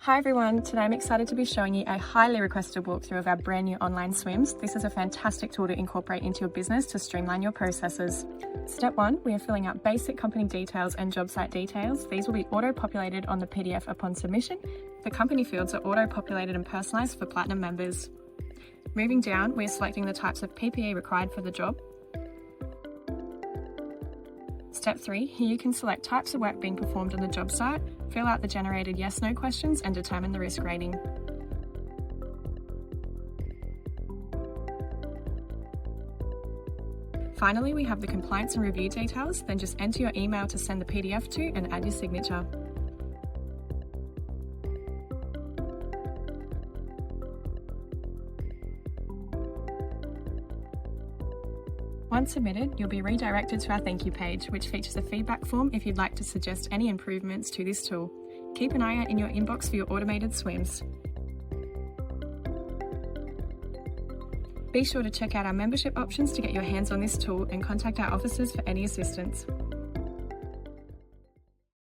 Hi everyone, today I'm excited to be showing you a highly requested walkthrough of our brand new online SWMS. This is a fantastic tool to incorporate into your business to streamline your processes. Step 1, we are filling out basic company details and job site details. These will be auto-populated on the PDF upon submission. The company fields are auto-populated and personalised for Platinum members. Moving down, we are selecting the types of PPE required for the job. Step 3, here you can select types of work being performed on the job site, fill out the generated yes/no questions and determine the risk rating. Finally, we have the compliance and review details, then just enter your email to send the PDF to and add your signature. Once submitted, you'll be redirected to our thank you page, which features a feedback form if you'd like to suggest any improvements to this tool. Keep an eye out in your inbox for your automated SWMS. Be sure to check out our membership options to get your hands on this tool and contact our officers for any assistance.